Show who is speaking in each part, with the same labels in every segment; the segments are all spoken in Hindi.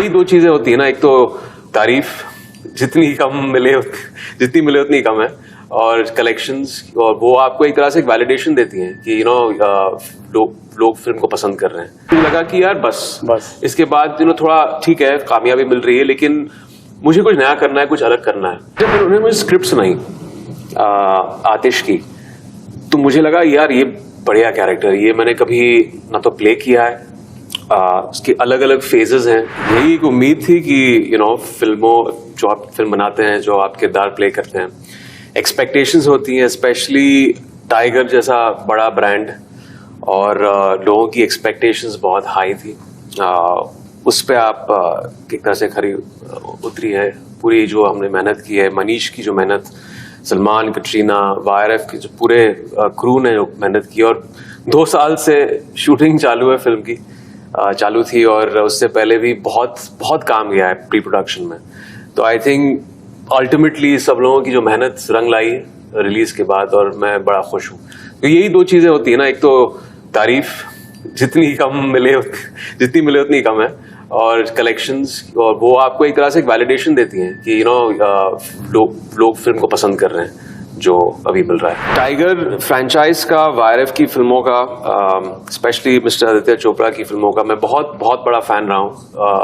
Speaker 1: यही दो चीजें होती है ना, एक तो तारीफ जितनी मिले उतनी कम है, और कलेक्शंस, और वो आपको एक तरह से एक वैलिडेशन देती हैं कि लोग फिल्म को पसंद कर रहे हैं। मुझे लगा कि यार बस इसके बाद थोड़ा ठीक है, कामयाबी मिल रही है, लेकिन मुझे कुछ नया करना है, कुछ अलग करना है। जब उन्होंने मुझे स्क्रिप्ट सुनाई आतिश की, तो मुझे लगा यार ये बढ़िया कैरेक्टर, ये मैंने कभी ना तो प्ले किया है, उसके अलग अलग फेजेस हैं। यही एक उम्मीद थी कि फिल्मों, जो आप फिल्म बनाते हैं, जो आप किरदार प्ले करते हैं, एक्सपेक्टेशंस होती हैं, स्पेशली टाइगर जैसा बड़ा ब्रांड, और लोगों की एक्सपेक्टेशंस बहुत हाई थी। उस पे आप एक तरह से खरी उतरी है पूरी जो हमने मेहनत की है, मनीष की जो मेहनत, सलमान, कटरीना, YRF की जो पूरे क्रू ने जो मेहनत की, और 2 साल से शूटिंग चालू है फिल्म की, चालू थी, और उससे पहले भी बहुत काम गया है प्री प्रोडक्शन में। तो आई थिंक अल्टीमेटली सब लोगों की जो मेहनत रंग लाई रिलीज के बाद, और मैं बड़ा खुश हूँ। तो यही दो चीजें होती है ना, एक तो तारीफ जितनी मिले उतनी कम है, और कलेक्शंस, और वो आपको एक तरह से एक वैलिडेशन देती हैं कि लोग फिल्म को पसंद कर रहे हैं, जो अभी मिल रहा है। टाइगर फ्रेंचाइज का, YRF की फिल्मों का, स्पेशली मिस्टर आदित्य चोपड़ा की फिल्मों का मैं बहुत बड़ा फैन रहा हूँ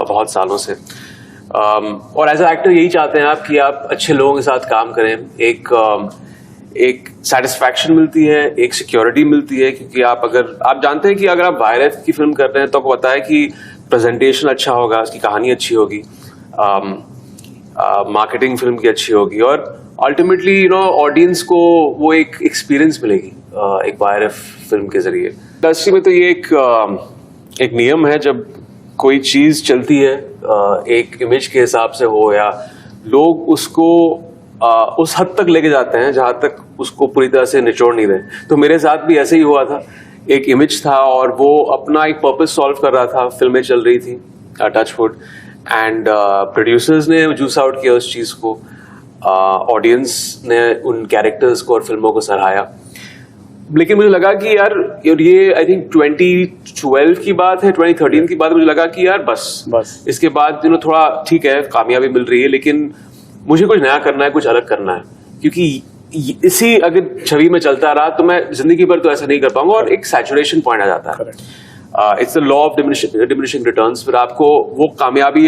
Speaker 1: बहुत सालों से। और एज अ एक्टर यही चाहते हैं आप कि आप अच्छे लोगों के साथ काम करें, एक सेटिस्फैक्शन मिलती है, एक सिक्योरिटी मिलती है, क्योंकि आप जानते हैं कि अगर आप YRF की फिल्म कर रहे हैं तो आपको पता है कि प्रेजेंटेशन अच्छा होगा, उसकी कहानी अच्छी होगी, मार्केटिंग फिल्म की अच्छी होगी, और अल्टीमेटली ऑडियंस को वो एक एक्सपीरियंस मिलेगी एक YRF फिल्म के जरिए। इंडस्ट्री में तो ये एक नियम है, जब कोई चीज चलती है एक इमेज के हिसाब से हो, या लोग उसको उस हद तक लेके जाते हैं जहां तक उसको पूरी तरह से निचोड़ नहीं रहे। तो मेरे साथ भी ऐसे ही हुआ था, एक इमेज था और वो अपना एक पर्पस सॉल्व कर रहा था, फिल्में चल रही थी टचवुड, एंड प्रोड्यूसर्स ने जूस आउट किया उस चीज को, ऑडियंस ने उन कैरेक्टर्स को और फिल्मों को सराहाया। लेकिन मुझे लगा कि यार ये आई थिंक 2012 की बात है, 2013 की बात, मुझे लगा कि यार बस इसके बाद थोड़ा ठीक है, कामयाबी मिल रही है, लेकिन मुझे कुछ नया करना है, कुछ अलग करना है, क्योंकि इसी अगर छवि में चलता रहा तो मैं जिंदगी भर तो ऐसा नहीं कर पाऊंगा, और एक सैचुरेशन पॉइंट आ जाता है। It's the law of diminishing returns. फिर आपको वो कामयाबी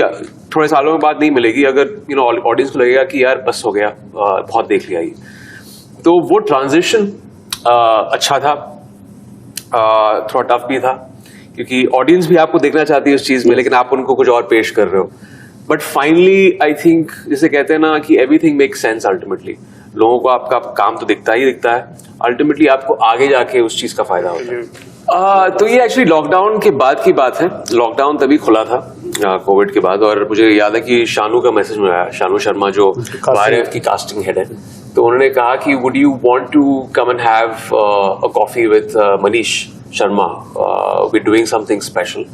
Speaker 1: थोड़े सालों के बाद नहीं मिलेगी, अगर ऑडियंस को लगेगा कि यार बस हो गया, बहुत देख लिया ये। तो वो ट्रांजिशन अच्छा था, थोड़ा टफ भी था, क्योंकि ऑडियंस भी आपको देखना चाहती है उस चीज में, लेकिन आप उनको कुछ और पेश कर रहे हो। बट फाइनली आई थिंक, जिसे कहते हैं ना कि एवरीथिंग मेक्स सेंस अल्टीमेटली, लोगों को आपका काम तो दिखता ही दिखता है, अल्टीमेटली आपको आगे जाके उस चीज का फायदा होता है। तो ये एक्चुअली लॉकडाउन के बाद की बात है। लॉकडाउन तभी खुला था कोविड के बाद, और मुझे याद है कि शानू का मैसेज में आया, शानू शर्मा जो YRF की कास्टिंग हेड है, तो उन्होंने कहा कि would you want to come and have a coffee with Manish Sharma, we doing something special.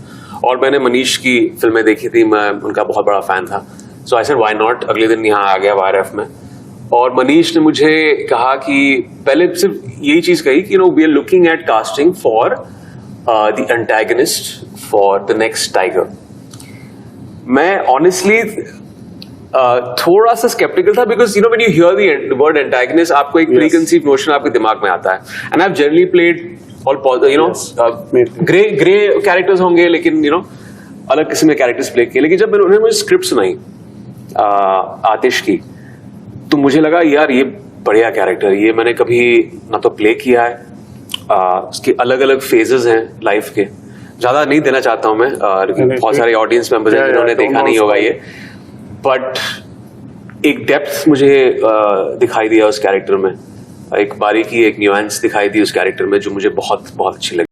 Speaker 1: और मैंने मनीष की फिल्में देखी थी, मैं उनका बहुत बड़ा फैन था, सो आई सेड व्हाई नॉट। अगले दिन यहाँ आ गया YRF में, और मनीष ने मुझे कहा कि पहले सिर्फ यही चीज कही कि we are looking at casting for the antagonist for the next Tiger. मैं ऑनेस्टली थोड़ा सा स्केप्टिकल था, because when you hear the word antagonist, आपको एक प्रीकंसीव नोशन आपके दिमाग में आता है, and I have generally played all grey characters होंगे, लेकिन अलग किस्म के कैरेक्टर्स प्ले किए। लेकिन जब उन्होंने मुझे स्क्रिप्ट सुनाई आतिश की, तो मुझे लगा यार ये बढ़िया कैरेक्टर, ये मैंने कभी ना तो प्ले किया है, उसके अलग अलग फेजेस हैं लाइफ के। ज्यादा नहीं देना चाहता हूं मैं, लेकिन बहुत सारे ऑडियंस मेंबर्स हैं जिन्होंने देखा नहीं होगा ये, बट एक डेप्थ मुझे दिखाई दिया उस कैरेक्टर में, एक बारीकी, एक न्यूएंस दिखाई दी उस कैरेक्टर में, जो मुझे बहुत अच्छी लगी।